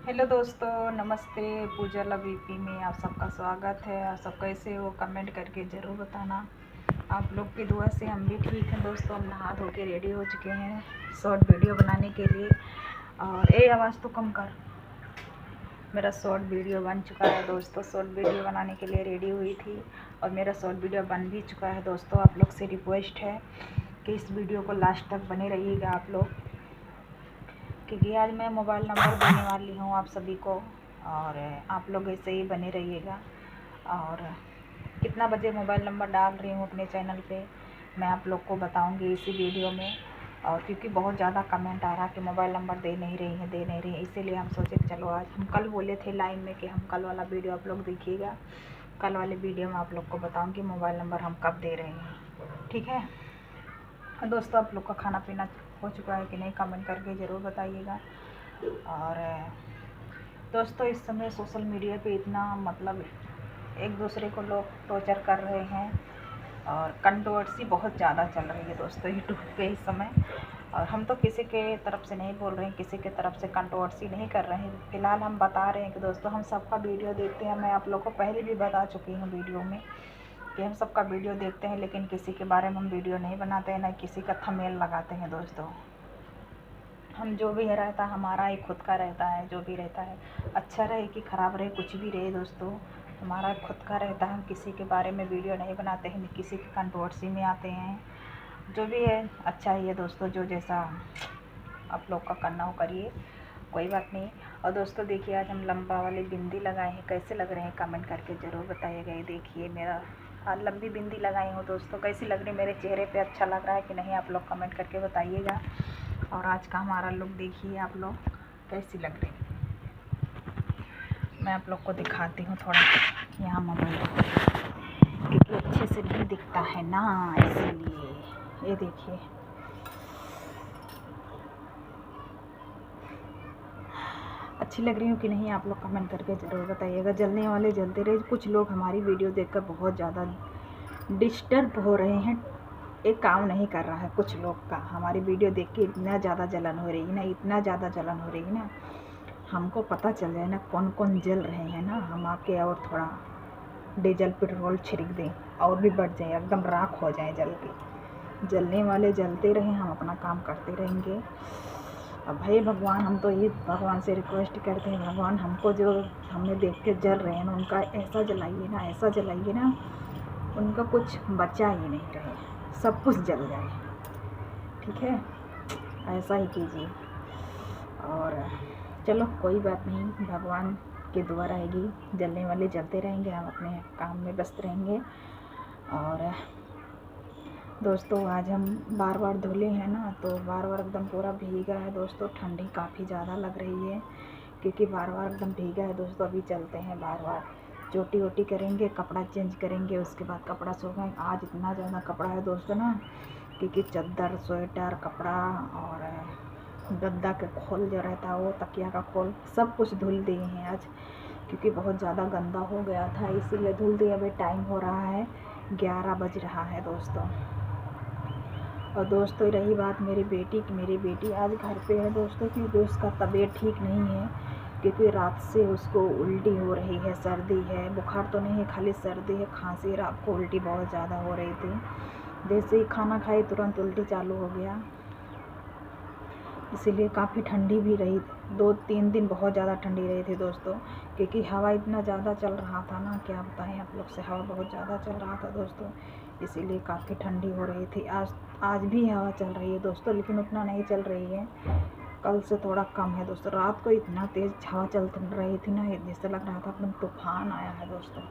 Hello दोस्तों, नमस्ते। पूजा VP में आप सबका स्वागत है। आप सब कैसे हो कमेंट करके ज़रूर बताना। आप लोग की दुआ से हम भी ठीक हैं दोस्तों। हम नहा धो के रेडी हो चुके हैं शॉर्ट वीडियो बनाने के लिए। और आवाज़ तो कम कर। मेरा शॉर्ट वीडियो बन चुका है दोस्तों। शॉर्ट वीडियो बनाने के लिए रेडी हुई थी और मेरा शॉर्ट वीडियो बन भी चुका है दोस्तों। आप लोग से रिक्वेस्ट है कि इस वीडियो को लास्ट तक बने रहिएगा आप लोग, क्योंकि आज मैं मोबाइल नंबर देने वाली हूँ आप सभी को। और आप लोग ऐसे ही बने रहिएगा। और कितना बजे मोबाइल नंबर डाल रही हूँ अपने चैनल पे मैं आप लोग को बताऊँगी इसी वीडियो में। और क्योंकि बहुत ज़्यादा कमेंट आ रहा कि मोबाइल नंबर दे नहीं रही हैं, इसीलिए हम सोचे कि चलो आज हम कल बोले थे लाइन में कि हम कल वाला वीडियो आप लोग देखिएगा। कल वाले वीडियो में आप लोग को बताऊँगी मोबाइल नंबर हम कब दे रहे हैं, ठीक है दोस्तों। आप लोग का खाना पीना हो चुका है कि नहीं कमेंट करके ज़रूर बताइएगा। और दोस्तों इस समय सोशल मीडिया पे इतना मतलब एक दूसरे को लोग टॉर्चर कर रहे हैं और कंट्रोवर्सी बहुत ज़्यादा चल रही है दोस्तों यूट्यूब पे इस समय। और हम तो किसी के तरफ से नहीं बोल रहे हैं, किसी के तरफ से कंट्रोवर्सी नहीं कर रहे हैं। फ़िलहाल हम बता रहे हैं कि दोस्तों हम सबका वीडियो देखते हैं। मैं आप लोग को पहले भी बता चुकी हूँ वीडियो में कि हम सबका वीडियो देखते हैं, लेकिन किसी के बारे में हम वीडियो नहीं बनाते हैं, ना किसी का थंबनेल लगाते हैं दोस्तों। हम जो भी रहता हमारा ही खुद का रहता है, जो भी रहता है अच्छा रहे कि ख़राब रहे, कुछ भी रहे दोस्तों हमारा खुद का रहता है। हम किसी के बारे में वीडियो नहीं बनाते हैं, किसी की कंट्रोवर्सी में आते हैं। जो भी है अच्छा ही है दोस्तों, जो जैसा आप लोग का करना हो करिए, कोई बात नहीं। और दोस्तों देखिए आज हम लंबा वाली बिंदी लगाए हैं, कैसे लग रहे हैं कमेंट करके ज़रूर बताइएगा। ये देखिए मेरा आज लंबी बिंदी लगाई हूँ दोस्तों, कैसी लग रही मेरे चेहरे पे, अच्छा लग रहा है कि नहीं आप लोग कमेंट करके बताइएगा। और आज का हमारा लुक देखिए आप लोग कैसी लग रही है। मैं आप लोग को दिखाती हूँ थोड़ा यहाँ मोबाइल, क्योंकि अच्छे से नहीं दिखता है ना, इसीलिए। ये देखिए अच्छी लग रही हूँ कि नहीं आप लोग कमेंट करके ज़रूर बताइएगा। जलने वाले जलते रहे। कुछ लोग हमारी वीडियो देखकर बहुत ज़्यादा डिस्टर्ब हो रहे हैं, एक काम नहीं कर रहा है कुछ लोग का। हमारी वीडियो देख के इतना ज़्यादा जलन हो रही है ना, इतना ज़्यादा जलन हो रही है ना, हमको पता चल जाए ना कौन कौन जल रहे हैं ना, हम आके और थोड़ा डीजल पेट्रोल छिड़क दें और भी बढ़ जाए, एकदम राख हो जाए जल के। जलने वाले जलते रहें, हम अपना काम करते रहेंगे। अब भाई भगवान, हम तो ये भगवान से रिक्वेस्ट करते हैं, भगवान हमको जो हमें देख के जल रहे हैं ना, उनका ऐसा जलाइए ना, ऐसा जलाइए ना, उनका कुछ बचा ही नहीं रहे, सब कुछ जल जाए, ठीक है ऐसा ही कीजिए। और चलो कोई बात नहीं, भगवान की दुआ रहेगी, जलने वाले जलते रहेंगे, हम अपने काम में व्यस्त रहेंगे। और दोस्तों आज हम बार बार धुले हैं ना, तो बार बार एकदम पूरा भीगा है दोस्तों। ठंडी काफ़ी ज़्यादा लग रही है क्योंकि बार बार एकदम भीगा है दोस्तों। अभी चलते हैं, बार बार चोटी वोटी करेंगे, कपड़ा चेंज करेंगे, उसके बाद कपड़ा सूखाएंगे। आज इतना ज़्यादा कपड़ा है दोस्तों ना, क्योंकि चादर स्वेटर कपड़ा और गद्दा के खोल जो रहता है वो, तकिया का खोल, सब कुछ धुल दिए हैं आज, क्योंकि बहुत ज़्यादा गंदा हो गया था, इसीलिए धुल दिए। अभी टाइम हो रहा है 11 बज रहा है दोस्तों। और दोस्तों रही बात मेरी बेटी की, मेरी बेटी आज घर पे है दोस्तों, क्योंकि उसका तबीयत ठीक नहीं है, क्योंकि रात से उसको उल्टी हो रही है, सर्दी है, बुखार तो नहीं है, खाली सर्दी है, खांसी, रात को उल्टी बहुत ज़्यादा हो रही थी। जैसे ही खाना खाई तुरंत उल्टी चालू हो गया, इसीलिए काफ़ी ठंडी भी रही, 2-3 दिन बहुत ज़्यादा ठंडी रही थी दोस्तों, क्योंकि हवा इतना ज़्यादा चल रहा था ना, क्या बताएं आप लोग से, हवा बहुत ज़्यादा चल रहा था दोस्तों, इसीलिए काफ़ी ठंडी हो रही थी। आज भी हवा चल रही है दोस्तों, लेकिन उतना नहीं चल रही है, कल से थोड़ा कम है दोस्तों। रात को इतना तेज़ हवा चल रही थी ना, जैसे लग रहा था एकदम तूफान आया है दोस्तों,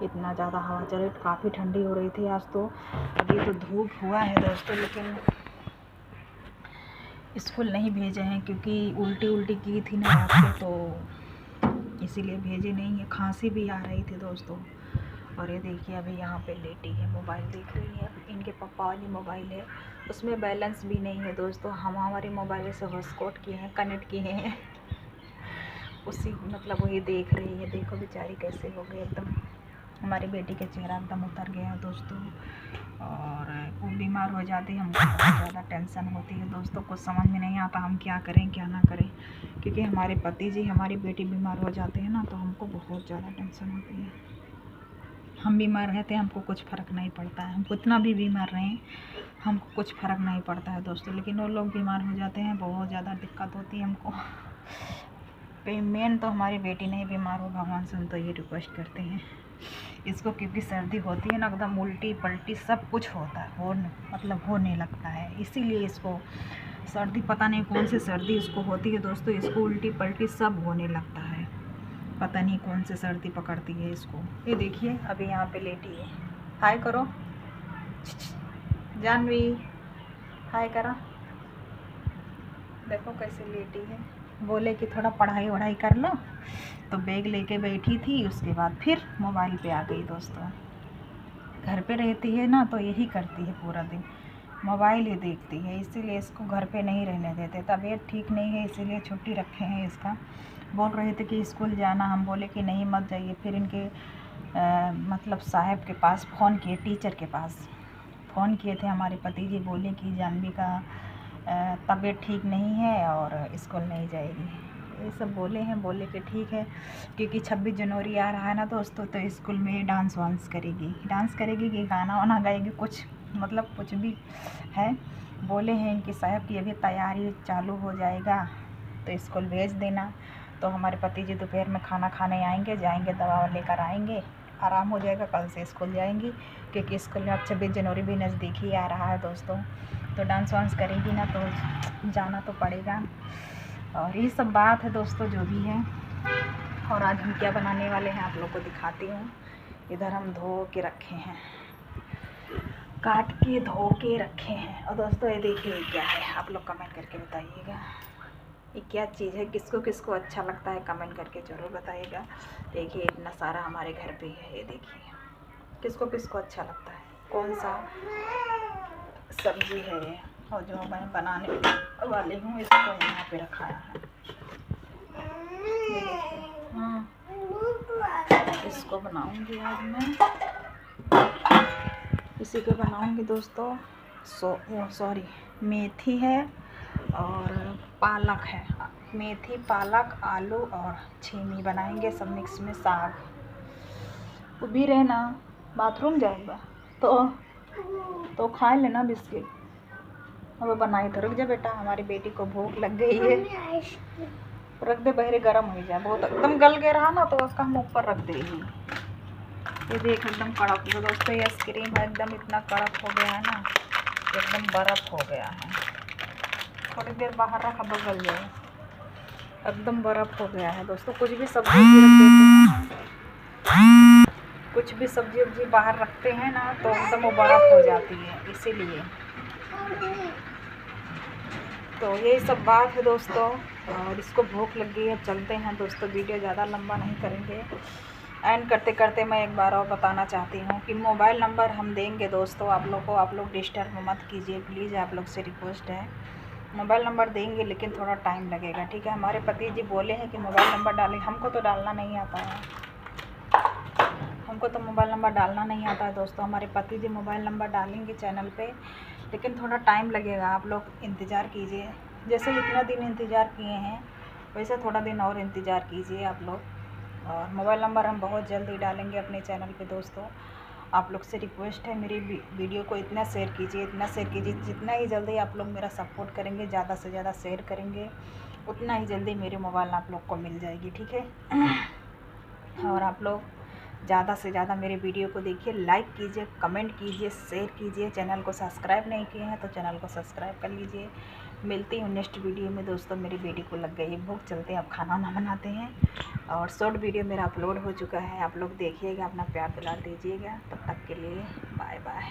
इतना ज़्यादा हवा चल रही, काफ़ी ठंडी हो रही थी आज तो। अभी तो धूप हुआ है दोस्तों, लेकिन स्कूल नहीं भेजे हैं क्योंकि उल्टी की थी ना रात को, तो इसीलिए भेजे नहीं है। खांसी भी आ रही थी दोस्तों। और ये देखिए अभी यहाँ पे लेटी है, मोबाइल देख रही है, इनके पापा वाली मोबाइल है, उसमें बैलेंस भी नहीं है दोस्तों। हम हमारे मोबाइल से हॉटस्पॉट किए हैं, कनेक्ट किए हैं, उसी मतलब वही देख रही है। देखो बेचारी कैसे हो गई एकदम, हमारी बेटी का चेहरा एकदम उतर गया है दोस्तों। और वो बीमार हो जाती है, हमको बहुत ज़्यादा टेंशन होती है दोस्तों। कुछ समझ में नहीं आता हम क्या करें क्या ना करें, क्योंकि हमारे पति जी हमारी बेटी बीमार हो जाते हैं ना, तो हमको बहुत ज़्यादा टेंशन होती है। हम बीमार रहते हैं हमको कुछ फ़र्क नहीं पड़ता है, हम कितना भी बीमार रहें हमको कुछ फ़र्क नहीं पड़ता है दोस्तों। लेकिन वो लोग बीमार हो जाते हैं, बहुत ज़्यादा दिक्कत होती है हमको। मेन तो हमारी बेटी नहीं बीमार हो, भगवान से हम तो ये रिक्वेस्ट करते हैं इसको, क्योंकि सर्दी होती है ना एकदम उल्टी पल्टी सब कुछ होता है, मतलब होने लगता है। इसीलिए इसको सर्दी, पता नहीं कौन सी सर्दी इसको होती है दोस्तों, इसको उल्टी पल्टी सब होने लगता है, पता नहीं कौन सी सर्दी पकड़ती है इसको। ये देखिए अभी यहाँ पे लेटी है, हाय करो जानवी, हाय करा, देखो कैसे लेटी है। बोले कि थोड़ा पढ़ाई वढ़ाई कर लो, तो बैग लेके बैठी थी, उसके बाद फिर मोबाइल पे आ गई दोस्तों। घर पे रहती है ना तो यही करती है, पूरा दिन मोबाइल ही देखती है, इसीलिए इसको घर पे नहीं रहने देते। तबीयत ठीक नहीं है इसीलिए छुट्टी रखे हैं इसका। बोल रहे थे कि स्कूल जाना, हम बोले कि नहीं मत जाइए। फिर इनके मतलब साहब के पास फ़ोन किए, टीचर के पास फ़ोन किए थे हमारे पति जी, बोले कि जानवी का तबीयत ठीक नहीं है और स्कूल नहीं जाएगी, ये सब बोले हैं। बोले कि ठीक है, क्योंकि 26 जनवरी आ रहा है ना दोस्तों, तो स्कूल में डांस वांस करेगी कि गाना वाना गाएगी, कुछ मतलब कुछ भी है। बोले हैं इनके साहब की अभी तैयारी चालू हो जाएगा तो स्कूल भेज देना। तो हमारे पति जी दोपहर में खाना खाने आएंगे, जाएंगे दवा लेकर आएंगे, आराम हो जाएगा, कल से स्कूल जाएंगी। क्योंकि स्कूल में अब 26 जनवरी भी नज़दीक ही आ रहा है दोस्तों, तो डांस वांस करेगी ना तो जाना तो पड़ेगा। और ये सब बात है दोस्तों जो भी है। और आज हम क्या बनाने वाले हैं आप लोग को दिखाती हूँ। इधर हम धो के रखे हैं, काट के धो के रखे हैं। और दोस्तों ये देखिए क्या है, आप लोग कमेंट करके बताइएगा ये क्या चीज़ है, किसको किसको अच्छा लगता है कमेंट करके ज़रूर बताइएगा। देखिए इतना सारा हमारे घर पे है, ये देखिए किसको किसको अच्छा लगता है, कौन सा सब्जी है ये। और जो मैं बनाने वाली हूँ इसको यहाँ पे रखाया है, ये देखिए। हाँ, इसको बनाऊँगी आज मैं, इसी को बनाऊँगी दोस्तों। सॉरी, मेथी है और पालक है, मेथी पालक आलू और छीमी बनाएंगे सब मिक्स में। साग वो भी रहना, बाथरूम जाएगा तो खा लेना बिस्किट। अब बनाई तो रुक जा बेटा, हमारी बेटी को भूख लग गई है, रख दे बहरे गर्म हो जाए, बहुत एकदम गल गया रहा ना तो उसका हम ऊपर रख देंगे। ये देख एकदम कड़क हो दोस्तों, ये आइसक्रीम है एकदम इतना कड़क हो गया है ना, एकदम बर्फ़ हो गया है। थोड़ी देर बाहर रखा बगल जाए, एकदम बर्फ़ हो गया है दोस्तों। कुछ भी सब्जी रख देते हैं, कुछ भी सब्जी वब्जी बाहर रखते हैं ना तो एकदम वो बर्फ़ हो जाती है, इसीलिए। तो यही सब बात है दोस्तों। और इसको भूख लग गई है, चलते हैं दोस्तों, वीडियो ज़्यादा लंबा नहीं करेंगे। एंड करते करते मैं एक बार और बताना चाहती हूँ कि मोबाइल नंबर हम देंगे दोस्तों आप लोग को, आप लोग डिस्टर्ब मत कीजिए प्लीज़, आप लोग से रिक्वेस्ट है। मोबाइल नंबर देंगे लेकिन थोड़ा टाइम लगेगा, ठीक है। हमारे पति जी बोले हैं कि मोबाइल नंबर डालें, हमको तो डालना नहीं आता है, हमको तो मोबाइल नंबर डालना नहीं आता है दोस्तों। हमारे पति जी मोबाइल नंबर डालेंगे चैनल पे, लेकिन थोड़ा टाइम लगेगा, आप लोग इंतज़ार कीजिए। जैसे इतना दिन इंतज़ार किए हैं वैसे थोड़ा दिन और इंतज़ार कीजिए आप लोग। और मोबाइल नंबर हम बहुत जल्दी डालेंगे अपने चैनल पे दोस्तों। आप लोग से रिक्वेस्ट है, मेरी वीडियो को इतना शेयर कीजिए, इतना शेयर कीजिए, जितना ही जल्दी आप लोग मेरा सपोर्ट करेंगे, ज़्यादा से ज़्यादा शेयर करेंगे, उतना ही जल्दी मेरी मोबाइल आप लोग को मिल जाएगी, ठीक है। और आप लोग ज़्यादा से ज़्यादा मेरे वीडियो को देखिए, लाइक कीजिए, कमेंट कीजिए, शेयर कीजिए। चैनल को सब्सक्राइब नहीं किए हैं तो चैनल को सब्सक्राइब कर लीजिए। मिलती हूँ नेक्स्ट वीडियो में दोस्तों। मेरी बेटी को लग गई है भूख, चलते हैं अब खाना वाना बनाते हैं। और शॉर्ट वीडियो मेरा अपलोड हो चुका है, आप लोग देखिएगा, अपना प्यार दुलार दीजिएगा। तब तक के लिए बाय बाय।